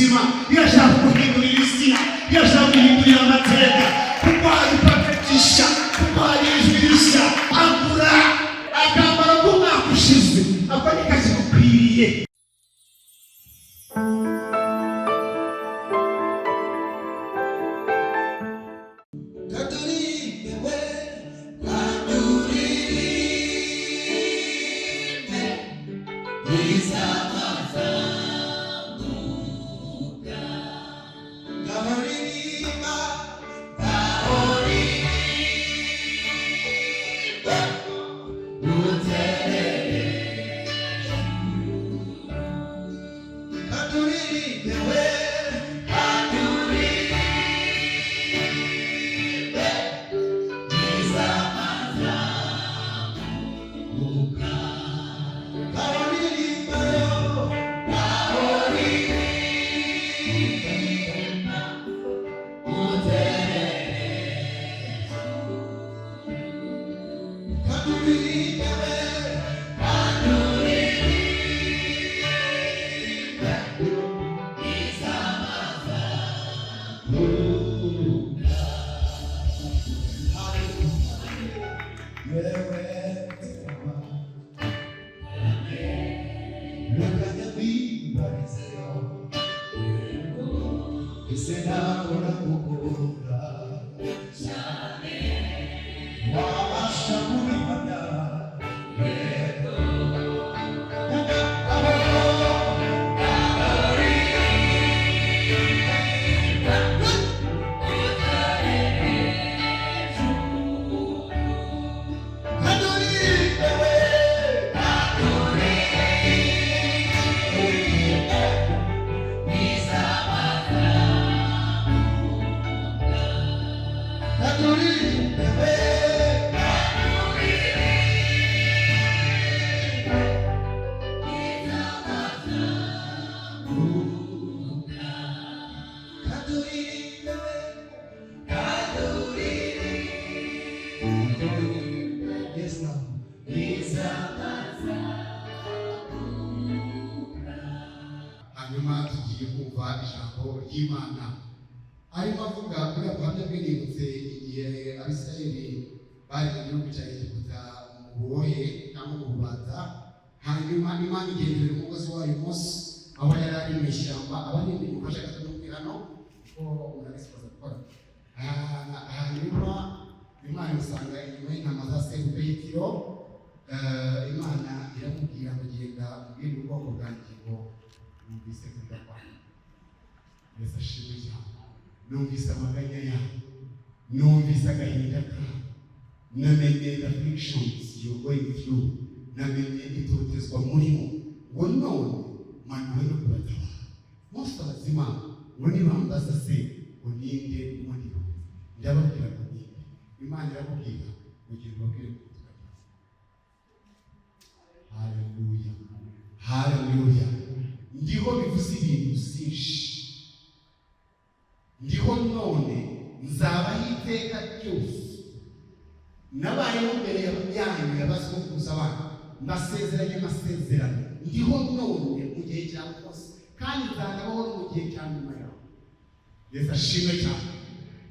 ubuzima, irashaka guhindurira izina, irashaka guhindurira amateka, kurwanya ipapetisha, kurwanya ijwi rishya. Agura akambara k'umwaka ushize, ako ni kazi gukwiriye. Hanyuma tugiye kumva ijambo ry'Imana. Arimo avuga kuri abahamya bw'inibutse igihe Abisirayeli bari mu gihugu cya Egiputa mu bubohe cyangwa mu bubanza. Hanyuma Imana igendera umugozi wayo Mose aho yari ari mu ishyamba, abanini mufashe gatumubwira no ko murabisibaza gukora. Hanyuma Imana imusanga inyuma y'intama za Sebutiro. Imana iramubwira ngo genda ubwire ubwoko bwanjye ngo numvise kuvuga kwawe. Yesu ashimwe cyane. Numvise amaganya yawe, numvise agahinda kawe, namenye the afflictions you're going through, namenye itotezwa murimo, ngo none manuwe no kubatabara. Mose abazima ngo nibambaza se ngo ninde umuriro, ndababwira ngo ninde. Imana iramubwira ngo genda ubabwire ko tukageza. Haleluya, haleluya. Ndiho bivuze ibintu byinshi, ndiho none nzabaho iteka ryose. Nabayeho mbere yanyu y'abasokuruza banyu, mbasezeranye amasezerano. Ndiho none mu gihe cya Mose, kandi nzanabaho no mu gihe cya nyuma yawe. Yesu ashimwe cyane.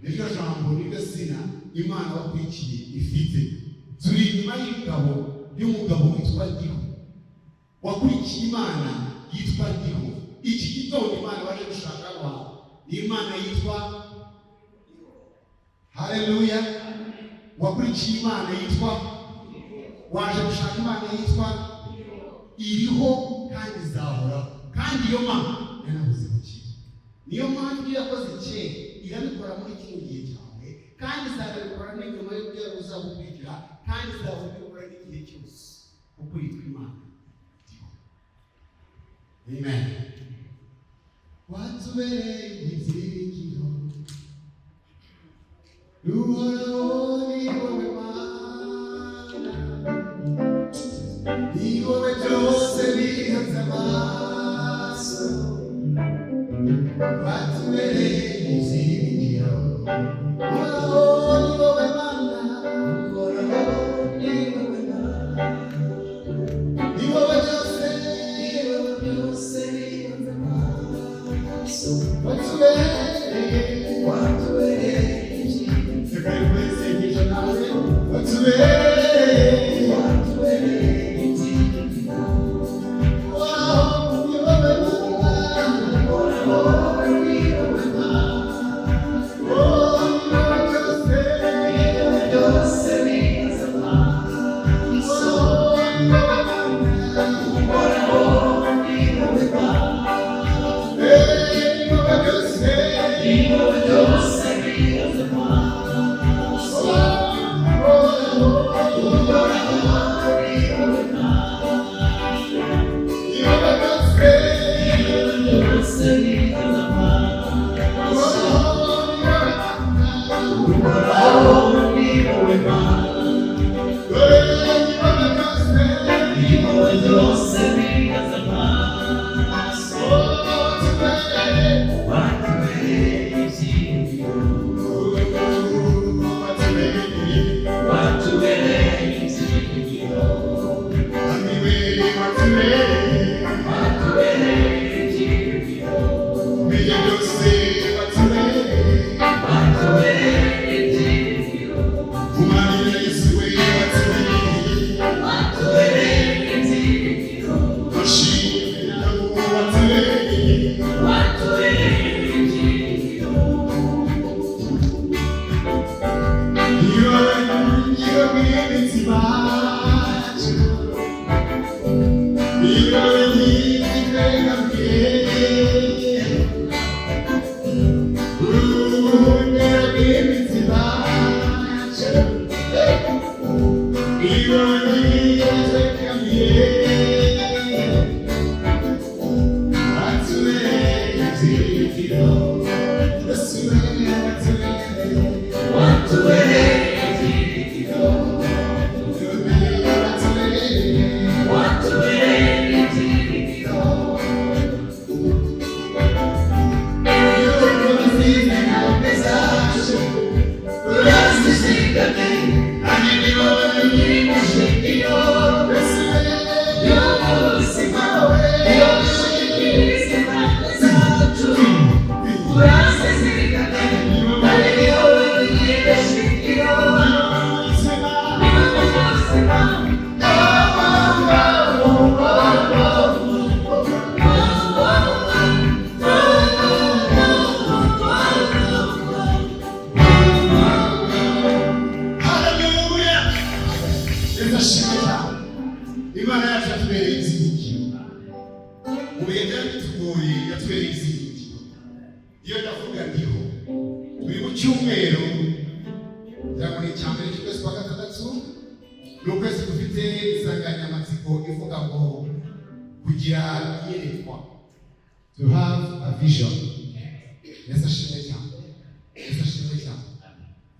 Niryo jambo, niryo zina Imana wakurikiye ifite. Turi inyuma y'ingabo y'umugabo witwa Ndiho, wakurikiye Imana yitwa Ndiho. Iki gitondo Imana waje gushaka abantu ni Imana yitwa haleluya. Wakurikiye Imana yitwa, waje gushaka Imana yitwa iriho kandi izahoraho. Kandi iyo Mana yanabuze gukira. Niyo mpamvu yakoze kera irabikora muri kino gihe cyawe, kandi izabikora n'inyuma y'ibyo uzagukurikira, kandi izabikora n'igihe cyose kuko yitwa Imana. Amen. Watubereye ibyiringiro, uhoraho ni wowe Mana, ni wowe byose bihanze amaso. Watubereye ibyiringiro, uhoraho ni wowe Mana, uhoraho ni wowe Mana, ni wowe byose bihanze amaso. To have a vision. Yesu ashimwe cyane. Yesu ashimwe cyane.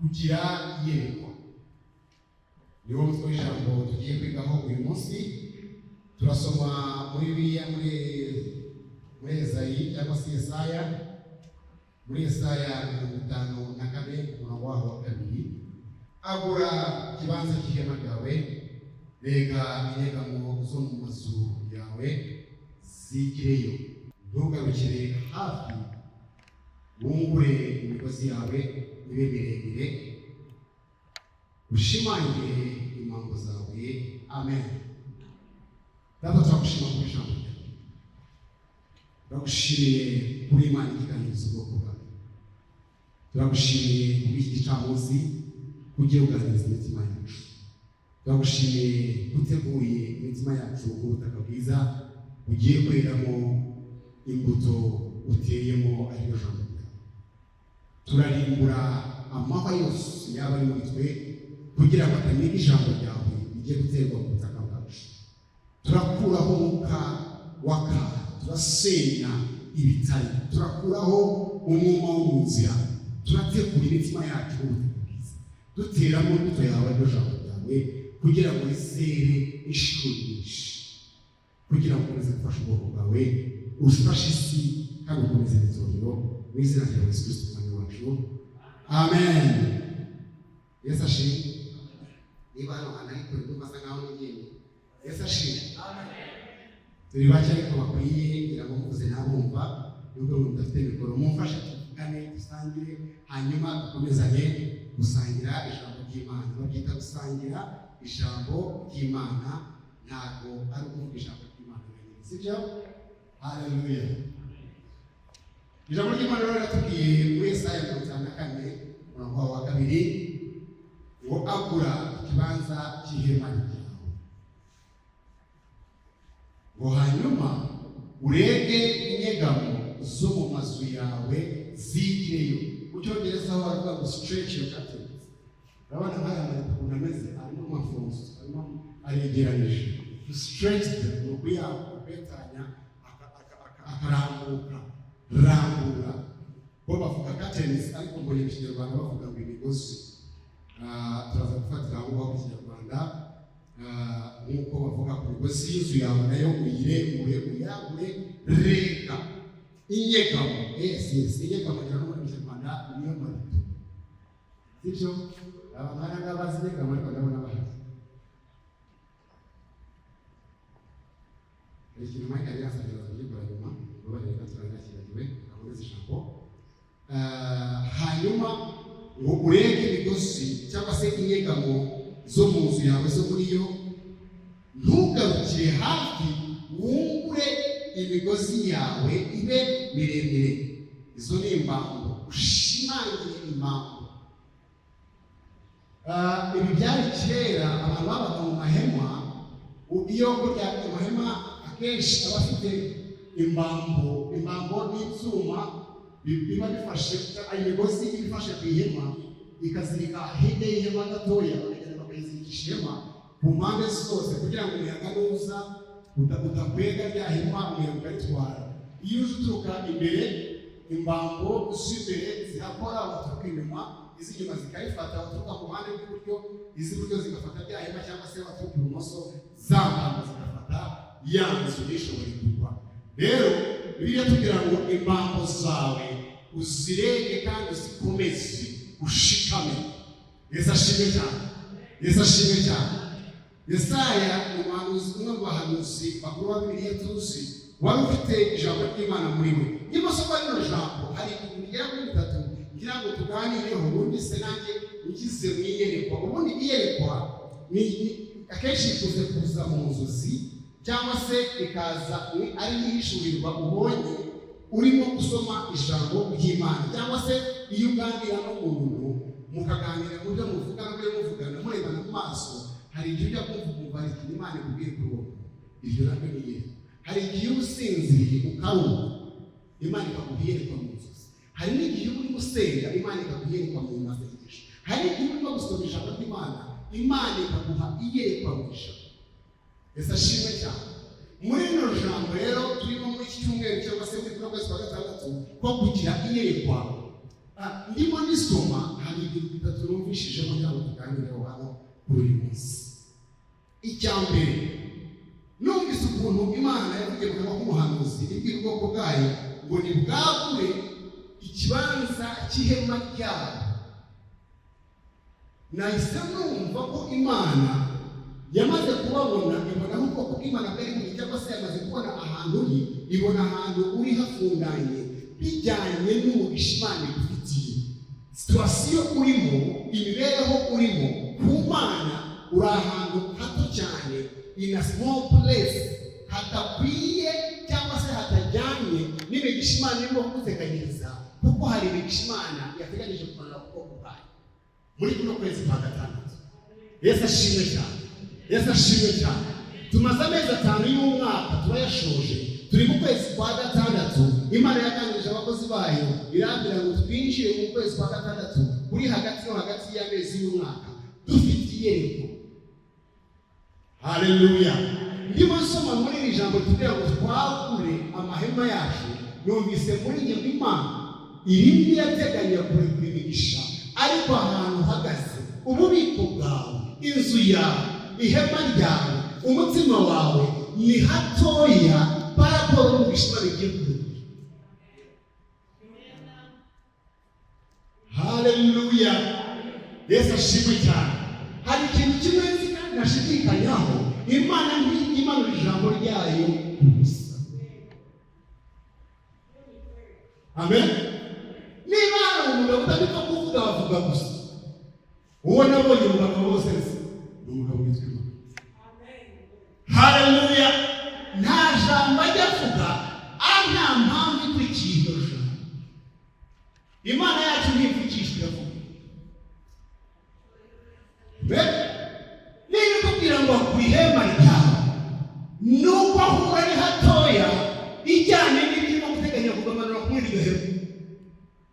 Kugira iyerekwa. Niwo mutwe w'ijambo tugiye kwigaho uyu munsi. Turasoma muri Bibiliya muri Ezayi cyangwa se Yesaya. Muri Yesaya 54 umurongo waho wa 2. Agura ikibanza cy'ihema ryawe. Rega inyegamo zo mu mazu yawe zigireyo. Ntugarukire hafi wungure imigozi yawe ibe miremire ushimangire impango zawe. Amen. Data turagushima ku ijambo ryawe, turagushimiye kuri Imana ikiganiriza ubwoko bwawe, turagushimiye kuri iki gicamunsi ugiye kuganiriza imitima yacu, turagushimiye guteguye imitima yacu ubutaka bwiza ugiye kweramo imbuto uteyemo ari yo jambo ryawe. Turarimbura amahwa yose yaba ari muri twe kugira ngo atamenya ijambo ryawe rigiye guterwa mu butaka bwacu. Turakuraho umwuka w'akaga, turasenya ibitari, turakuraho umwuma wo mu nzira, turategura imitima yacu ubutaka bwiza, duteramo imbuto yawe ari yo jambo ryawe kugira ngo rizere inshuro nyinshi, kugira ngo ukomeze gufasha ubwoko bwawe, ufashe isi kandi ukomeze n'itorero mu izina rya Yesu Kristo umwami wacu. Amen. Yesu ashimwe. Niba hano anayikora kumasa nkaho n'igeni. Yesu ashimwe. Amen. Turi bake ariko bakwiye ngira ngo muvuze ntabumva nubwo mudafite mikoro mumfashe tuvugane dusangire hanyuma dukomezanye gusangira ijambo ry'Imana. Babyita gusangira ijambo ry'Imana, ntabwo ari ukuvuga ijambo ry'Imana wenyine, sibyo? Haleluya. Ijambo ry'Imana rero riratubwiye muri Yesaya 54 umurongo wa 2 ngo agura ikibanza cy'ihema ryawe, ngo hanyuma urege inyegamo zo mu mazu yawe zigireyo. Mu Cyongereza aho baravuga ngo stretch your curtains. Urabona nk'aya marido ukuntu ameze, arimo amafunzo, arimo aregeranije. To stretch them, ni ukuyatanya akarambuka, rambura. Bo bavuga curtains, ariko mbonye mu Kinyarwanda bavuga ngo imigozi. Turaza gufatira aho ngaho mu Kinyarwanda nk'uko bavuga ku migozi y'inzu yawe nayo uyirembure, uyagure, reka inyegamo. Inyegamo rero muri mu Kinyarwanda niyo marido, sibyo? Abantu ngaba bazi inyegamo ariko ndabona bahazi. Ikintu Mike yari yasabye kugikora nyuma, ngo reka turangakiragiwe akomeze ijambo. Hanyuma ngo urege imigozi cyangwa se inyegamo zo mu nzu yawe zo muri yo, ntugarukire hafi wungure imigozi yawe ibe miremire. Izo ni imbago, ushimangire imbago. Ibi byari kera, abantu babaga mu mahema. Iyo burya amahema akenshi aba afite imbago n'ibyuma biba bifashe, imigozi ibifashe ku ihema ikazirika hirya y'ihema gatoya, bakagenda bakayizirikisha ihema ku mpande zose kugira ngo umuyaga nuza udakwega rya hema, umuyaga ukaritwara. Iyo uje uturuka imbere, imbago z'imbere zirakora, waturuka inyuma, iz'inyuma zikarifata, waturuka ku ruhande rw'iburyo, iz'iburyo zigafata rya hema, cyangwa se waturuka ibumoso, za mbago zigafata ya nzu n'ishoboye kugwa. Rero Bibiliya tubwira ngo imbago zawe uzirege kandi uzikomeze, ushikame. Yesu ashimwe cyane, Yesu ashimwe cyane. Yesaya umuhanuzi, umwe mu bahanuzi bakuru ba Bibiliya tuzi, wari ufite ijambo ry'Imana muri we. Niba soma rino jambo, hari ibintu bigera kuri 3 ngira ngo tuganireho, ubundi se nanjye ugize mu iyerekwa. Ubundi iyerekwa ni akenshi ikuze kuza mu nzozi, cyangwa se ikaza ari ihishurirwa ubonye urimo gusoma ijambo ry'Imana, cyangwa se iyo uganira n'umuntu mukaganira mu byo muvugana, muvugana murebana mu maso, hari igihe ujya kumva ati Imana ikubwiye kuri iryo nabyo ni iyerekwa. Hari igihe usinziriye ukaruhuka, Imana ikaguhiyerekwa mu nzozi. Hari n'igihe uri gusenga, Imana ikaguhiyerekwa mu masengesho. Hari igihe urimo gusoma ijambo ry'Imana, Imana ikaguha iyerekwa mu ijambo. Yesu ashimwe cyane. Muri rino jambo rero turimo muri iki cyumweru cyangwa se muri kuno kwezi kwa gatandatu ko kugira iyerekwa, ndimo nisoma, hari ibintu bitatu numvishijemo kugira ngo tuganireho hano kuri uyu munsi. Icya mbere, numvise ukuntu Imana yavugiye mu kanwa k'umuhanuzi ibwira ubwoko bwayo ngo nibwagure ikibanza cy'ihema ryawe. Nahise numva ko Imana yamaze kubabona, ibona ubwoko bw'Imana bwari buri, cyangwa se yamaze kubona ahantu uri, ibona ahantu uri hafunganye bijyanye n'umugisha Imana igufitiye. Situasiyo urimo, imibereho urimo, ku Mana uri ahantu hato cyane, in a small place, hatakwiye cyangwa se hatajyanye n'imigisha Imana irimo kuguteganyiriza, kuko hari imigisha Imana yateganyije kumanura ku bwoko bwayo muri kuno kwezi kwa gatandatu. Yesu ashimwe cyane, Yesu ashimwe cyane. Tumaze amezi 5 y'umwaka turayashoje, turi mu kwezi kwa gatandatu. Imana yaganirije abakozi bayo irambira ngo twinjire mu kwezi kwa gatandatu kuri hagati y'amezi y'umwaka dufite iyerekwa. Haleluya. Ndimo nsoma muri iri jambo tugira ngo twagure amahema yacu, numvise muri njye Imana irindi yateganya kurekura imigisha, ariko ahantu hagaze ububiko bwawe, inzu yawe, ihema ryawe, umutima wawe ni hatoya paraporo n'umugisha Imana igiye kurekura. Haleluya. Yesu ashimwe cyane. Hari ikintu kimwe nzi kandi nashidikanyaho, Imana ntimanura ijambo ryayo gusa. Amen. Niba hari umugabo udapfa kuvuga bavuga gusa, uwo nabonye mu bagabo bose ni umugabo witwa Imana. Haleluya. Nta jambo ajya avuga nta mpamvu ikurikiye iryo jambo. Imana yacu ntivugishwa iravuga. Niba ikubwira ngo ku ihema ryawe, nuko aho ari hatoya ijyane n'ibirimo guteganya kugamanura kuri iryo hema.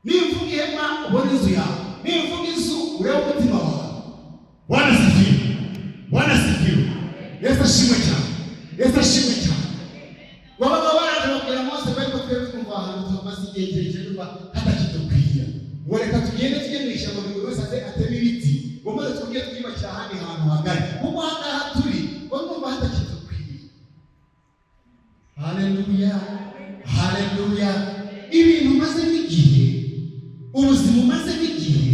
Nivuga ihema ubona inzu yawe, nivuga inzu ureba umutima wawe. Bwana asifiwe. Bwana asifiwe. Yesu ashimwe cyane. Yesu ashimwe cyane. Wabaga baraje bakubwira Mose bari batwereka kumva ahantu tumaze igihe kirekire numva hatakidukwiye. Ngo reka tugende tujye mu ishyamba buri wese ateme ibiti. Ngo maze twongere twiyubakira ahandi hantu hagari. Kuko aha ngaha turi ngo numva hatakidukwiye. Haleluya. Haleluya. Ibintu maze n'igihe, ubuzima umaze n'igihe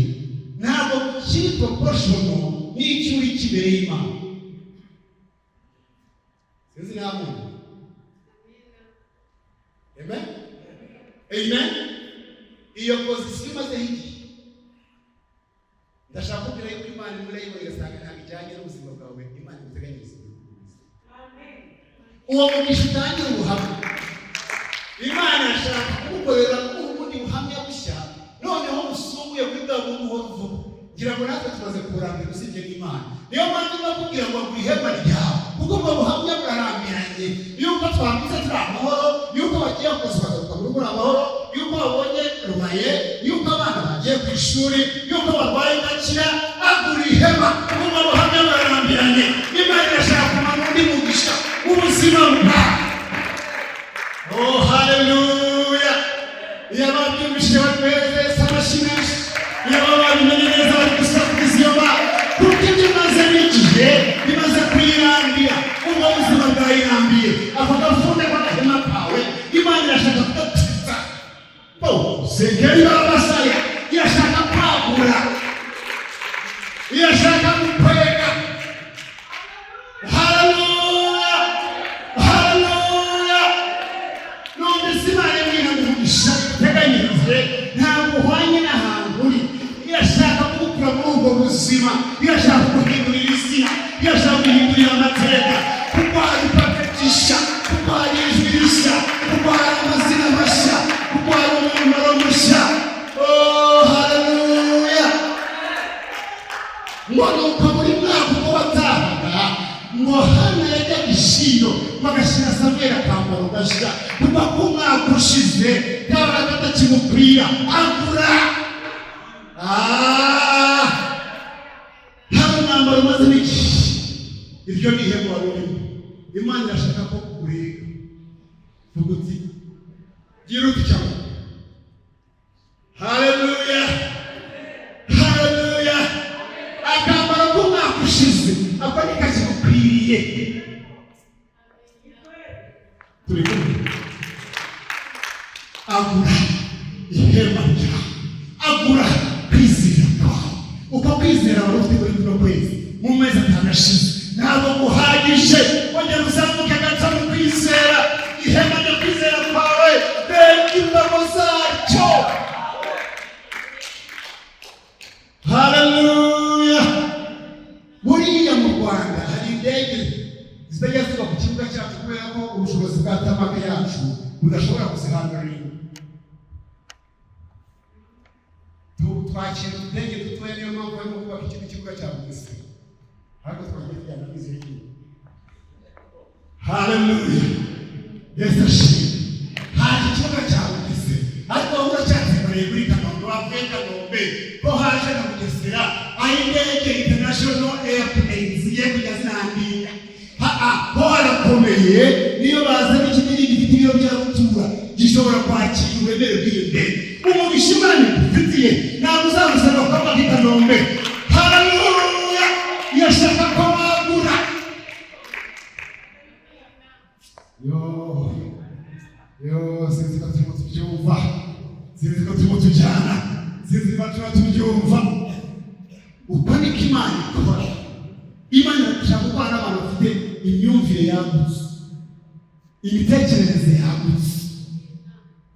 ntabwo kiri proportional n'icyo uri kibereye Imana. Sinzi namwe. Amen. Amen. Iyo position maze igihe, ndashaka kubwira yuko Imana imureba igasanga ntabwo ijyanye n'ubuzima bwawe. Imana iteganyiriza ubuzima. Amen. Uwo mugisha utangira ubuhamya, Imana yashaka kugukorera ubundi buhamya bushya, noneho usumbuye kuri bwa bundi uhora uvuga. Ngira ngo natwe tumaze kurambira usibye n'Imana. Niyo mpamvu ndakubwira ngo ku ihema ryawe, kuko ubwo buhamya burarambiranye, yuko twambitse turi amahoro, yuko bagiye kuza bagaruka muri buri amahoro, yuko babonye rubaye, yuko abana bagiye ku ishuri, yuko barwaye bakira. Agura ihema, ubwo buhamya burarambiranye. Imana irashaka kumara undi mugisha ubuzima bwawe. Oh, haleluya. Yaba byumvise batweze samashinashi, yaba babimenye neza bari gusakuriza iyo ba, kuko ibyo maze n'igihe bimaze kwirambira, ubwo buzima bwayirambiye. Ako gafunde k'agahema kawe Imana irashaka kugatitsa. Sengeri barabasaya, irashaka kwagura, irashaka gukwega. Haleluya. Haleluya. Teganyirize ntabwo uhwanye n'ahantu uri. Irashaka kugukura muri ubwo buzima, irashaka kuguhindurira izina, irashaka kuguhindurira amateka, kuguha ipaketisha, kuguha ijwi rishya, kuguha amazina mashya, kuguha umwambaro mushya. Oh, haleluya. Ngo nuko muri mwaka ubwo watahaga, ngo hano yajyaga ishino bagashyira Samweli akambaro gashya, kuva ku mwaka ushize yabaga atakimukwira. Agura. Nta mwambaro umaze n'igihe. Iryo ni ihema wari urimo. Imana irashaka ko urega. Vuga uti gira uti cyangwa. Haleluya. Haleluya. Akambaro k'umwaka ushize ako nikakimukwiriye. Turi kumwe. Agura ihema ryawe. Agura kwizera kwawe. Uko kwizera wari ufite muri kuno kwezi mu mezi atanu ashize ntabwo guhagije. Ongera uzamuke gato mu kwizera. Ihema ryo kwizera kwawe reka imbago zacyo. Haleluya. Buriya mu Rwanda hari indege zitajya ziba ku kibuga cyacu kubera ko ubushobozi bwa tamaka yacu budashobora kuzihangarira. Twakira udutege dutoya, niyo mpamvu barimo kubaka ikindi kibuga cya Bugesera. Ariko twagiye tujyana kwizera igihugu. Haleluya. Yesu ashimwe. Haje ikibuga cya Bugesera, ariko wowe uracyatemereye kuri Kanombe, wavuye Kanombe ko haje na Bugesera aho indege international airplane zigiye kujya zinandika. Ho harakomeye, niyo bazana ikindi gifite ibiro bya rutura gishobora kwakira uburemere bw'iyo ndege. Umugisha Imana igufitiye ntabwo uzabusaba ko bava i Kanombe. Haleluya. Irashaka ko wagura. Sinzi ko turimo tubyumva, sinzi ko turimo tujyana, sinzi ko turimo tubyumva. Uko niko Imana ikora. Imana irashaka gukorana n'abantu bafite imyumvire yagutse, imitekerereze yagutse.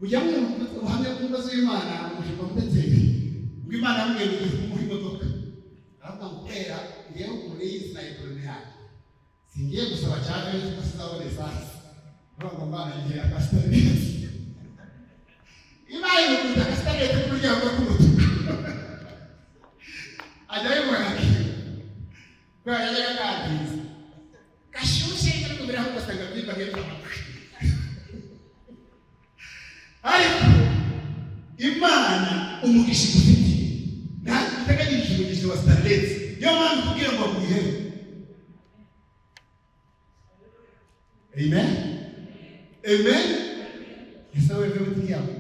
Ujya mu ubuhamya w'Imana umushumba muteteri ngo Imana yamubwiye ngo ugiye kumuha imodoka aravuga ngo kubera ngewe muri iyi sinayikore yanjye singiye gusaba cyane yuko sizabona esansi ngo Imana yigiye akasitarete Imana yikunda akasitarete ku muryango w'umutuku ajya yimuraki kubera yajyaga kangiza gashyushye ariko biraho ugasanga byimba hepfo ariko Imana umugisha igufitiye ntabwo uteganyirije umugisha wa starlet niyo mpamvu kugira ngo mwihere amen amen esa wewe uti yako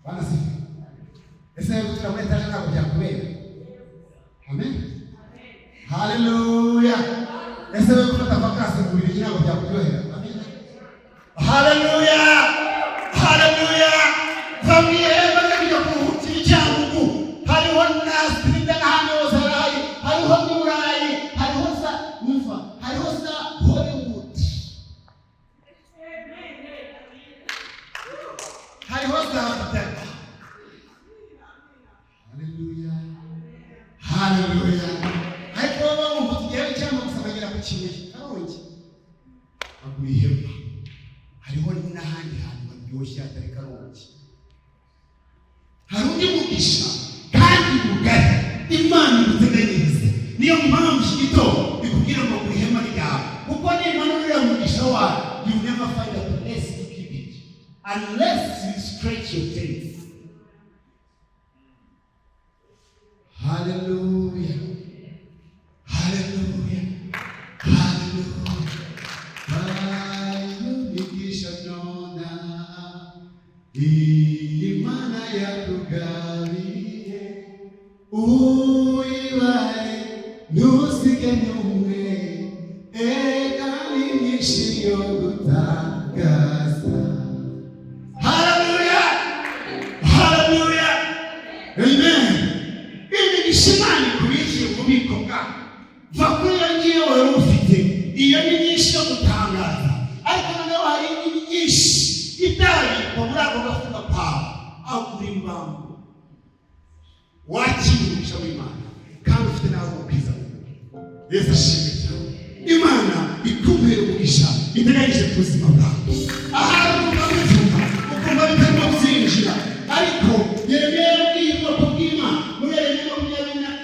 bana sifa esa wewe tutamwe taja nako byakubera amen haleluya esa wewe kutafakasi mu bintu nako byakuryohera amen haleluya haleluya famille bakajya kuhutira cyangugu hariho nasrinda hano zarayi hariho murayi hariho sa mufa hariho sa Hollywood hariho sa haleluya haleluya ariko baba mu gihe cyangwa gusabagera ku kimwe karongi agurihema hariho n'ahandi hantu baryoshye atari karongi hari undi mugisha kandi mugari Imana iguteganyirize niyo mpamvu gito ikubwira ngo ku ihema ryawe kuko n'Imana uriya mugisha wawe you never find a place to keep it unless you stretch your faith. Hallelujah hallelujah hallelujah Imana yakugabiye uyibaye ntusige n'umwe ega n'imyinshi yo gutangaza. Hallelujah hallelujah amen. Imigisha Imana ikubikiye mu bubiko bwawe va kuri iyo ngiyo wari ufite iyo ni myinshi yo gutangaza ariko noneho hari indi myinshi itari muri ako gafuka kawe agura imbago wakira umugisha w'Imana kandi ufite nawe ubwiza Yesu ashimwe cyane. Imana ikubera umugisha iteganyije ku buzima bwawe ahari ukabivuga ukumva bitarimo kuzinjira ariko Yeremiya yabwiye ubwoko bw'Imana muri Yeremiya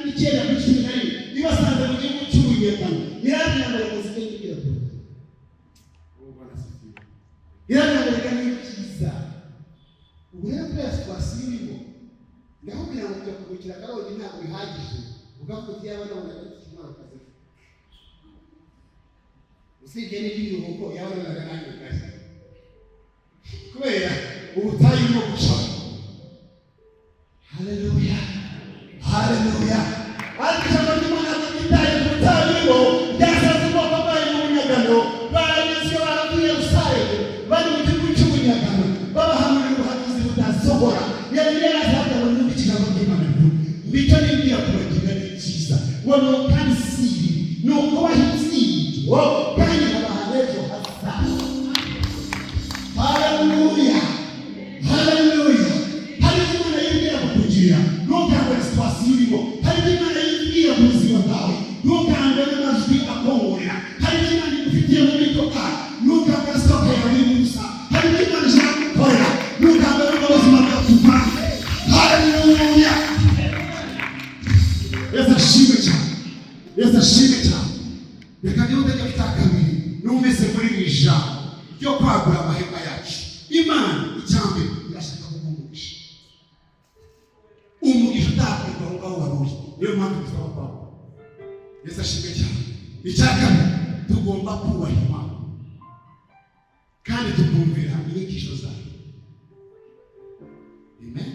29:11 ibasanze mu gihugu cy'Ubunyarwanda yarabwira ngo muzike n'igira yarabwira ngo kiza ubure kwese twasirimo ngaho kugira ngo tujya kugukira karongi ntabwo bihagije ugavuga uti yabana wona kimara kaze usibye n'ibiruhuko yabana nagananye kaze kubera ubutayi no guca. Haleluya haleluya ariko Imana n'itaye ubutayi ngo byasaze ko babaye mu nyagano baranyuze baravuye usaye bari mu gihugu cy'ubunyagano babahamurira ubuhanuzi butasohora Yeremiya yazaga ngo n'ubikira bw'Imana bityo n'ibyo kubagira n'ikiza ngo no kansi no kubahizi wo kandi abahanejo hasa. Haleluya haleluya hari Imana yibwira kukugira ntukangwe situation urimo hari Imana yibwira mu buzima bwawe ntukangwe n'amajwi akongorera hari Imana igufitiye mu mitoka ntukangwe stoka yawe y'ubusa hari Imana ishaka gukorera ntukangwe n'ubuzima bwawe tuva. Haleluya Yesu ashimwe cyane Yesu ashimwe cyane. Reka niba utajya kutakabiri numvise muri ijambo ryo kwagura amahema yacu Imana icyambere irashaka kumugisha umugisha utakwirwa aho ngaho waruri niyo mpamvu dusaba kwagura. Yesu ashimwe cyane. Icyakabiri tugomba kubaha Imana kandi tukumvira inyigisho zayo. Amen.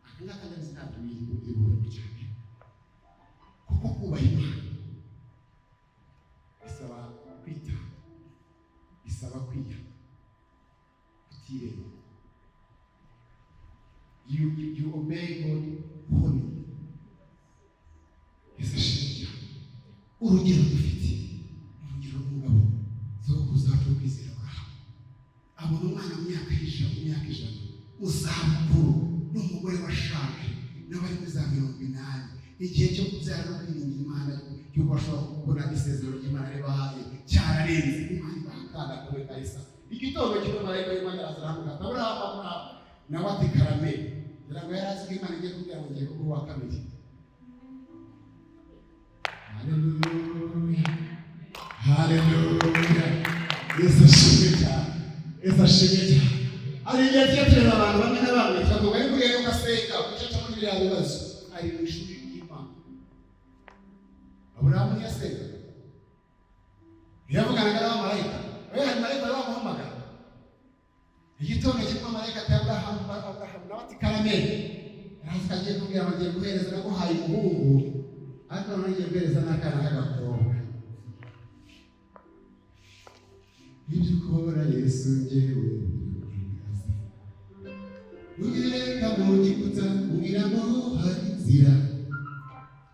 Akanga kandi zitatuye ibintu cyane kuko kubaha Imana bisaba kwita bisaba kwiya kutireba. You obey God wholly. Yesu ashimwe. Urugero dufite urugero rw'umugabo zo kuzacu kwizera kwawe abona umwana mu myaka ijana uzabukuru n'umugore washaje n'abari muri za 80 igihe cyo kubyara no kwiringira Imana yuko bashobora kubona isezerano ry'Imana ribahaye cyararenze. Imana ibakanda kure kahisa igitondo kimwe marayika w'Imana arazamuka Aburahamu nawe ati karame ngira ngo yarazi ko Imana igiye kubwira ngo ngiye kuba wa kabiri. Haleluya, haleluya, Yesu ashimwe cyane, Yesu ashimwe cyane. Ari igihe cy'ejo abantu bamwe na bamwe twavuga yuko rero ugasenga ucaca muri biriya bibazo ari mu ishuri ry'Imana. Aburahamu yasenga yavuganaga n'abamarayika, marayika bamuhamagara igitondo kimwe marayika ati Aburahamu nawe ati karame aravuga agiye kubwira ngo agiye guhereza naguhaye umuhungu ariko none agiye guhereza n'akana k'agakobwa. Ibyo ukora Yesu njyewe ugereka mu gikuta umbwira ngo hari inzira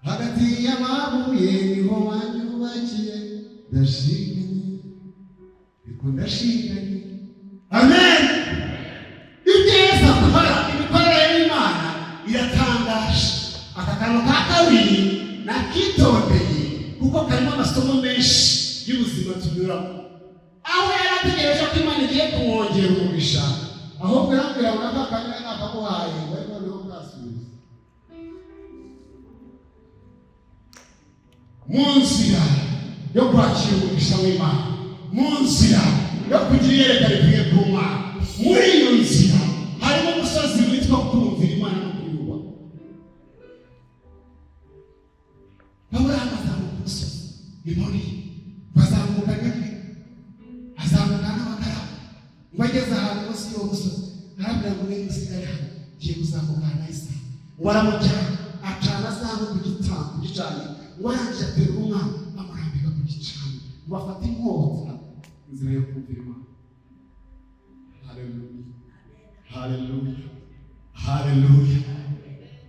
hagati y'amabuye niho wanyubakiye ndashimye ariko ndashimye. Amen. Ibyo Yesu akora imikorere y'Imana iratangaje. Aka kantu ka kabiri nakitondeye kuko karimo amasomo menshi y'ubuzima tunyuramo. Aho yarategereje ko Imana igiye kumwongera umugisha ahubwo yarambwira ngo nakakanya nakaguhaye bari noneho bwasubiza mu nzira yo kwakira umugisha w'Imana, mu nzira yo kugira iyerekana rikwiye ku Mana. Muri iyo nzira harimo umusozi witwa kumvira Imana no kuyubaha. Aburahamu azamuka umusozi imuri bazamuka nyine azamuka n'amakaramu ngo ageze ahantu munsi y'uwo musozi arabwira ngo niba usigare hano ngiye kuzamuka na Isaka ngo aramujyana acana azamu ku gicaniro ngo arangije atera umwana amurambika ku gicaniro ngo afate inkota inzira yo kumvira Imana. Haleluya, haleluya, haleluya,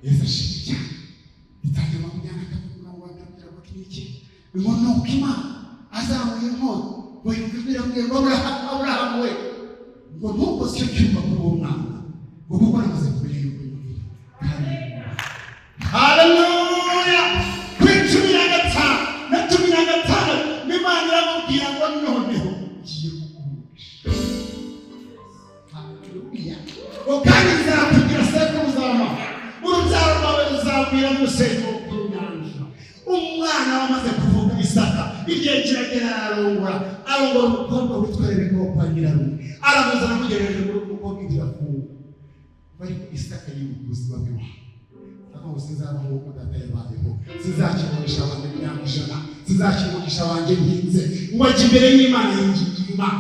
Yesu ashimwe cyane. Itangira makumyabiri na kabiri ngo wabwira ngo iki ngo nuko Imana azamuye inkota ngo yumvira ngo Aburahamu we ngo nuko cyo cyumva kuri uwo mwana ngo kuko namaze kumenya yuko yumvira. Haleluya. Kuri 15 na 15 n'Imana iramubwira ngo noneho ugiye kukumugisha. Haleluya. Ngo kandi nzakubwira sekuruza w'amafi urubyaro rwawe ruzagwira nk'umusenyi wo ku nyanja. Umwana wamaze kuvuka Isaka igihe kiragera ararongora umukobwa witwa Rebeka wo kwa nyirarume aramuzana amugejeje muri uwo mukobwa igira kuba bari Isaka y'ubuzima bw'iwabo. Aho sinzabaho nk'uko data yabayeho, sinzakimugisha abantu imyaka 100, sinzakimugisha wanjye nkinze ngo ajye imbere y'Imana yingingira Imana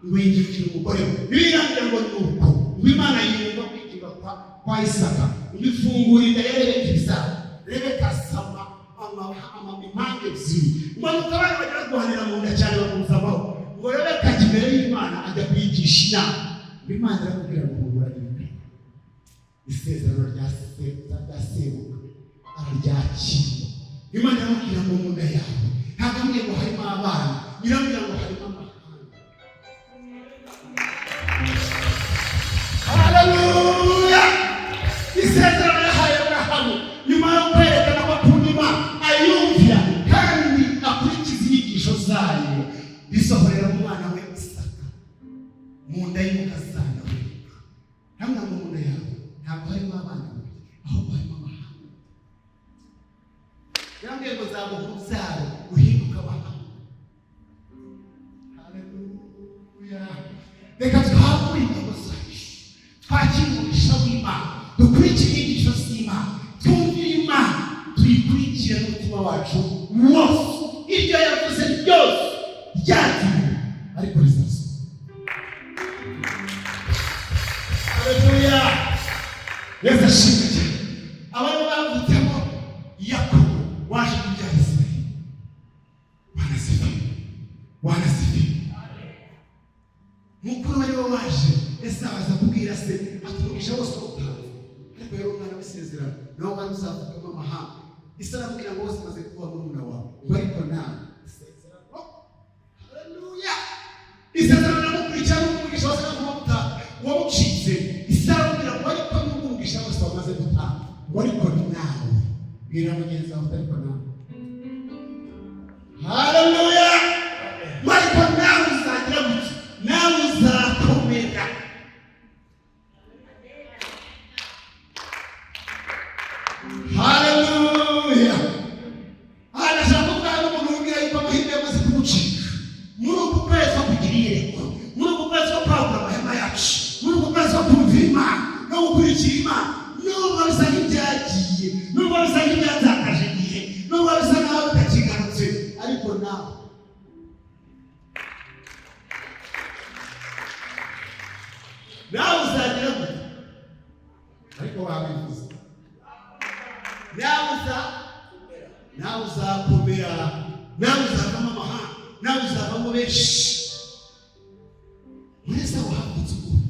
ngo yingingira umugore we. Birangira ngo nuko ngo Imana yumva kwigira kwa Isaka ifungura inda ya Rebeka asama impande ebyiri ngo abana bajya guhanira mu nda cyane bamuzabaho ngo Rebeka ajya imbere y'Imana ajya kwigisha inama. Imana iramubwira ngo muragirire isezerano rya sebuka araryakira. Imana iramubwira ngo mu nda yawe ntabwo ambwiye ngo harimo abana, iramubwira ngo harimo amahanga. Haleluya. Isezerano yahaye Aburahamu nyuma yo kwerekana ko akunda Imana ayumvira kandi akurikiza inyigisho zayo bisohorera umwana we Isaka mu nda y'umukazana we. Hamwe mu nda yawe ntabwo harimo abana babiri ahubwo harimo amahanga. Yambwiye ngo zamuha urubyaro uhinduka amahanga. Haleluya. Reka twagure intego zacu twakire umugisha w'Imana dukurikire inyigisho z'Imana twumvire Imana tuyikurikire n'umutima wacu wose. Ibyo yavuze byose byagiye ariko rizaza. Haleluya. Yesu ashimwe cyane. Abantu bavutemo Yakobo waje kubyara Isirayeli. Wanasifiwe. Mukuru wari waje Esawu aza kubwira se atumugisha bose utazi ariko rero umwana w'isezerano nawe wari uzavukamo amahanga. Isi aramubwira ngo bose maze kuba murumuna wawe ngo ariko nawe isezerano. Haleluya. Isezerano namukurikira n'umugisha wose bwira mugenzi wawe ariko nawe. Haleluya. Mariko nawe uzagira gutya, nawe uzakomera. Haleluya. Anashaka kuvuga umuntu ubwira yuko amahirwe yamaze kumucika. Muri uku kwezi ko kugira iyerekwa, muri uku kwezi ko kwagura amahema yacu, muri uku kwezi ko kumvira Imana no gukurikira Imana, nubwo bisa nk'ibyagiye, nubwo bisa nk'ibyatakaje igihe, nubwo bisa nk'aho bitakigarutse, ariko nawe uzagira gute, ariko wabivuze, nawe uzakomera, nawe uzavamo amahanga, nawe uzavamo benshi. Mwese wahagutse ukuntu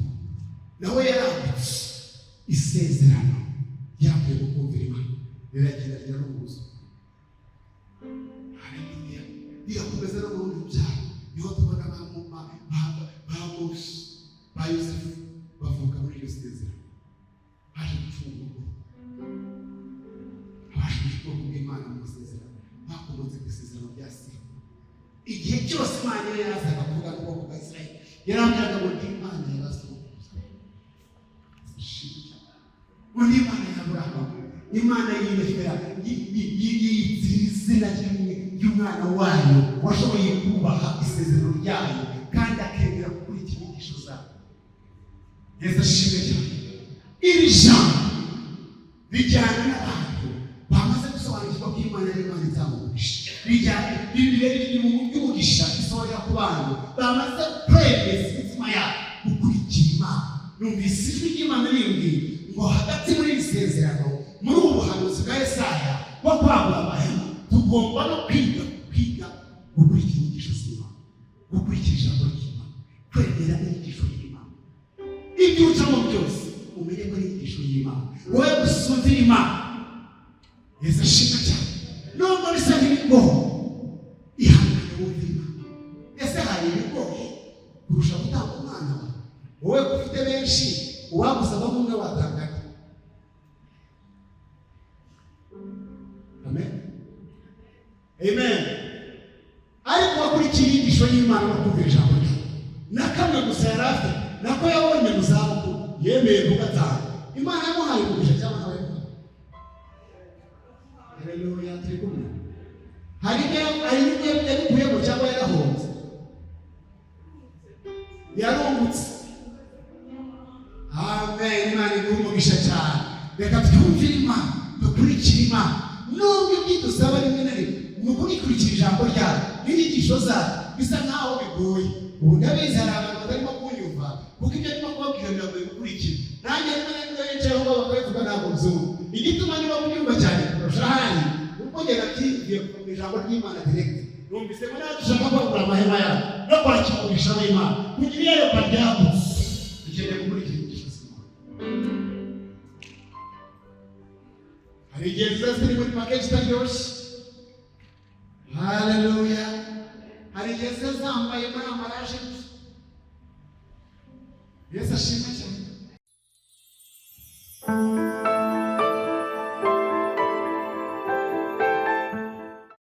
nawe yarambutse isezerano ryavuye mu kumvira Imana riragenda riraruhuza. Haleluya. Rirakomeza no mu bundi byaha, niho tubona ba Mose, ba Yosefu bavuka muri iryo sezerano, baje gucungurwa, baje ubwoko bw'Imana mu isezerano, bakomotse ku isezerano rya Sira. Igihe cyose Imana yari yarazaga kuvuga n'ubwoko bwa Isirayeli, yarambwiraga ngo ndi Imana y'abasokuruza, undi Imana ya Aburahamu, Imana y'Ibefera, y'izina ry'umwana wayo washoboye kubaha isezerano ryayo kandi akemera gukurikira inyigisho zayo. Yesu ashimwe cyane. Iri jambo rijyana n'abantu bamaze gusobanukirwa ko Imana ari Imana itanga umugisha, riri mu by'umugisha isohorera ku bantu bamaze kwemeza imitima yabo gukurikira Imana. Numvise ijwi ry'Imana rimbwira ngo hagati muri iri sezerano, muri ubu buhanuzi bwa Yesaya bwo kwagura amahema, tugomba no kwiga gukurikira inyigisho z'Imana, gukurikira ijambo ry'Imana, kwemera inyigisho y'Imana. Ibyo ucamo byose umenye ko ari inyigisho y'Imana, wowe gusuzira Imana. Yesu ashimwe cyane. Nubwo bisa nk'ibigoye, ihangane wumvira Imana. Ese hari ibigoye kurusha gutanga umwana wawe? Wowe ufite benshi, uwagusaba umwe watangana. Amen. Amen. Ariko wakurikira inyigisho y'Imana no kumvira ijambo ryayo, na kamwe gusa yari afite nako yabonye mu zabukuru, yemeye kugatanga. Imana yamuhaye umugisha cyangwa nawe yamuhaye? Haleluya. Turi kumwe. Hari n'igihe yabikuyemo cyangwa yarahonze, yarungutse. Amen. Imana iguhe umugisha cyane. Reka twumvire Imana, dukurikire Imana, nubwo ibidusaba rimwe na rimwe ni ukubikurikira ijambo ryayo n'inyigisho zayo bisa nkaho bigoye. Ubu ndabizi hari abantu batarimo kunyumva kuko ibyo arimo kubabwira biragoye gukurikira. Nanjye rimwe na rimwe yicaye aho bakabivuga ntabwo byumva. Igituma niba kubyumva cyane kurusha ahandi, kuko njye nakigiye ku ijambo ry'Imana direct. Numvise ko natwe dushaka kwagura amahema yayo no kwakira umugisha w'Imana, kugira iyerekwa ryagutse, dukeneye gukurikira inyigisho z'Imana. Hari igihe ziba ziri muri package itaryoshye. Haleluya. Hari igihe ziba zambaye muri amaraje. Yesu ashimwe cyane.